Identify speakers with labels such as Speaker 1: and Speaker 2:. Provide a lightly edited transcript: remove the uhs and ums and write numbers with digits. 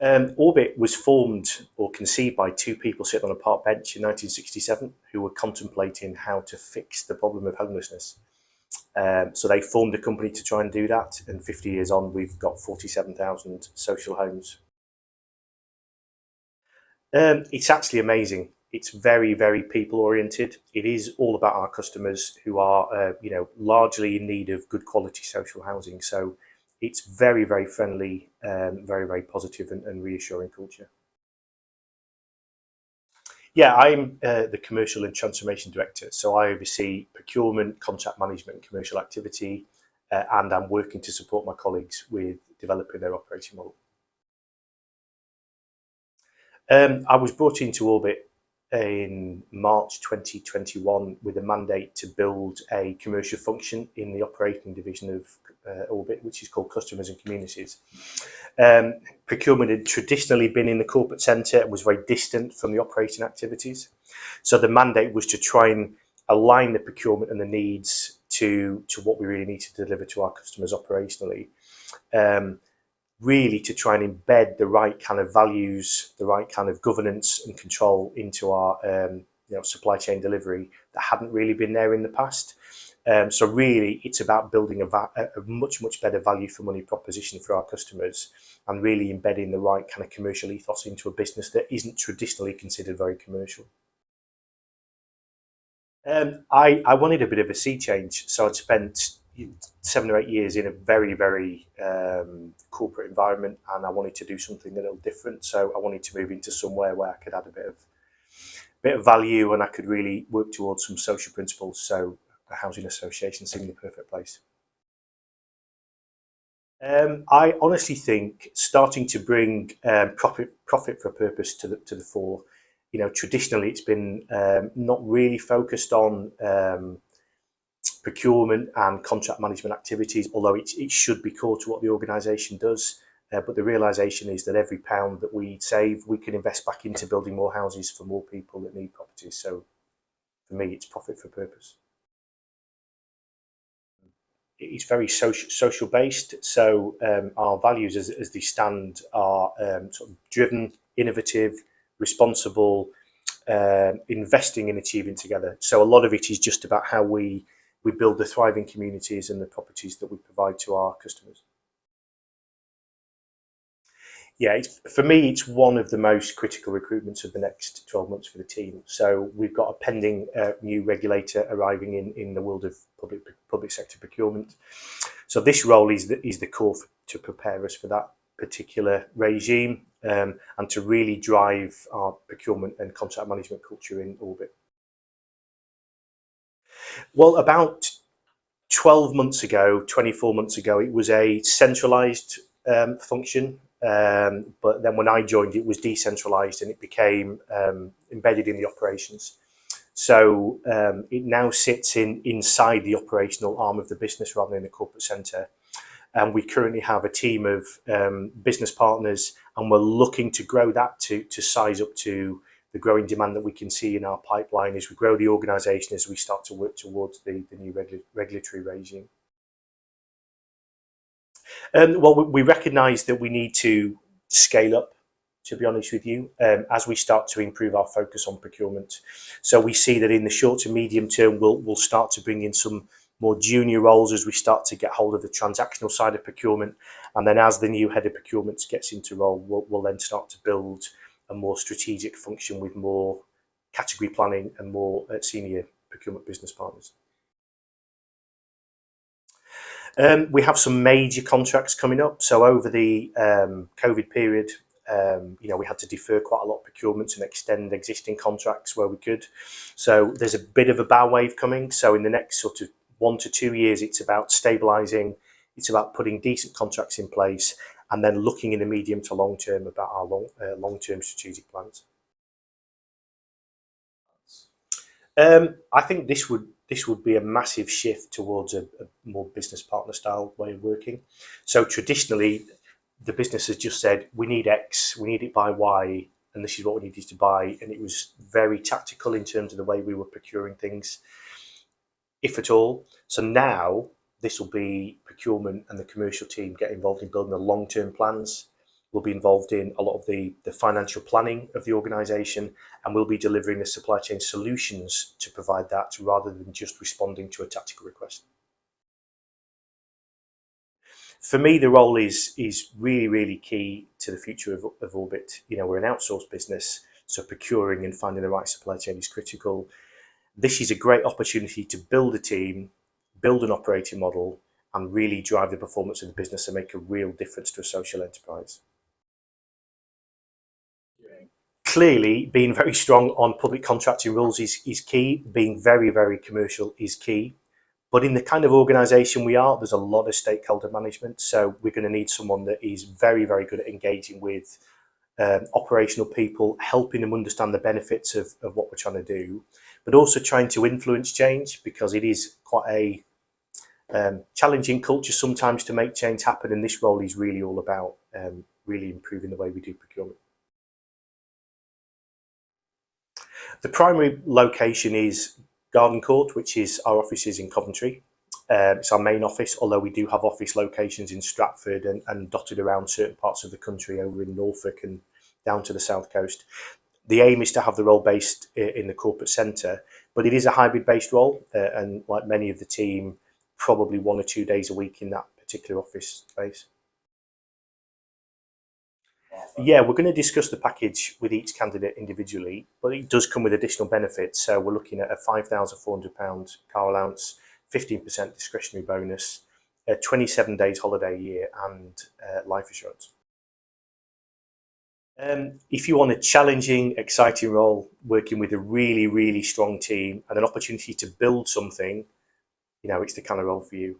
Speaker 1: Orbit was formed or conceived by two people sitting on a park bench in 1967 who were contemplating how to fix the problem of homelessness. So they formed a company to try and do that, and 50 years on, we've got 47,000 social homes. It's actually amazing. It's very, very people oriented. It is all about our customers who are, largely in need of good quality social housing. So it's very, very friendly, very, very positive and reassuring culture. Yeah, I'm the commercial and transformation director. So I oversee procurement, contract management, and commercial activity, and I'm working to support my colleagues with developing their operating model. I was brought into Orbit in March 2021 with a mandate to build a commercial function in the operating division of Orbit, which is called Customers and Communities. Procurement had traditionally been in the corporate centre and was very distant from the operating activities. So the mandate was to try and align the procurement and the needs to what we really need to deliver to our customers operationally. Really to try and embed the right kind of values, the right kind of governance and control into our supply chain delivery that hadn't really been there in the past. So really, it's about building a much, much better value for money proposition for our customers and really embedding the right kind of commercial ethos into a business that isn't traditionally considered very commercial. I wanted a bit of a sea change, so I'd spent 7 or 8 years in a very, very corporate environment, and I wanted to do something a little different. So I wanted to move into somewhere where I could add a bit of value, and I could really work towards some social principles. So a housing association seemed the perfect place. I honestly think starting to bring profit for purpose to the fore. Traditionally it's been not really focused on procurement and contract management activities, although it should be core to what the organisation does. But the realisation is that every pound that we save, we can invest back into building more houses for more people that need properties. So for me, it's profit for purpose. It's very social based. So our values as they stand are sort of driven, innovative, responsible, investing and achieving together. So a lot of it is just about how we build the thriving communities and the properties that we provide to our customers. Yeah, for me, it's one of the most critical recruitments of the next 12 months for the team. So we've got a pending new regulator arriving in the world of public sector procurement. So this role is the core to prepare us for that particular regime and to really drive our procurement and contract management culture in Orbit. Well, about 12 months ago, 24 months ago, it was a centralised function. But then when I joined, it was decentralised and it became embedded in the operations. So it now sits inside the operational arm of the business rather than the corporate centre. And we currently have a team of business partners, and we're looking to grow that to size up to the growing demand that we can see in our pipeline as we grow the organisation, as we start to work towards the new regulatory regime. Well, we recognise that we need to scale up, to be honest with you, as we start to improve our focus on procurement. So we see that in the short to medium term, we'll start to bring in some more junior roles as we start to get hold of the transactional side of procurement. And then as the new head of procurement gets into role, we'll then start to build a more strategic function with more category planning and more senior procurement business partners. We have some major contracts coming up. So over the COVID period, we had to defer quite a lot of procurements and extend existing contracts where we could. So there's a bit of a bow wave coming. So in the next sort of 1 to 2 years, it's about stabilising, it's about putting decent contracts in place, and then looking in the medium to long term about our long-term strategic plans. I think this would be a massive shift towards a more business partner style way of working. So traditionally, the business has just said, we need X, we need it by Y, and this is what we needed to buy. And it was very tactical in terms of the way we were procuring things, if at all. So now this will be procurement and the commercial team get involved in building the long-term plans We'll be involved in a lot of the financial planning of the organisation, and we'll be delivering the supply chain solutions to provide that rather than just responding to a tactical request. For me, the role is really, really key to the future of Orbit. You know, we're an outsourced business, so procuring and finding the right supply chain is critical. This is a great opportunity to build a team, build an operating model, and really drive the performance of the business and make a real difference to a social enterprise. Clearly, being very strong on public contracting rules is key. Being very, very commercial is key. But in the kind of organisation we are, there's a lot of stakeholder management. So we're going to need someone that is very, very good at engaging with operational people, helping them understand the benefits of what we're trying to do, but also trying to influence change, because it is quite a challenging culture sometimes to make change happen. And this role is really all about really improving the way we do procurement. The primary location is Garden Court, which is our offices in Coventry. It's our main office, although we do have office locations in Stratford and dotted around certain parts of the country, over in Norfolk and down to the south coast. The aim is to have the role based in the corporate centre, but it is a hybrid-based role, and like many of the team, probably 1 or 2 days a week in that particular office space. Yeah, we're going to discuss the package with each candidate individually, but it does come with additional benefits. So we're looking at a £5,400 car allowance, 15% discretionary bonus, 27 days holiday a year, and life assurance. If you want a challenging, exciting role, working with a really, really strong team and an opportunity to build something, you know, it's the kind of role for you.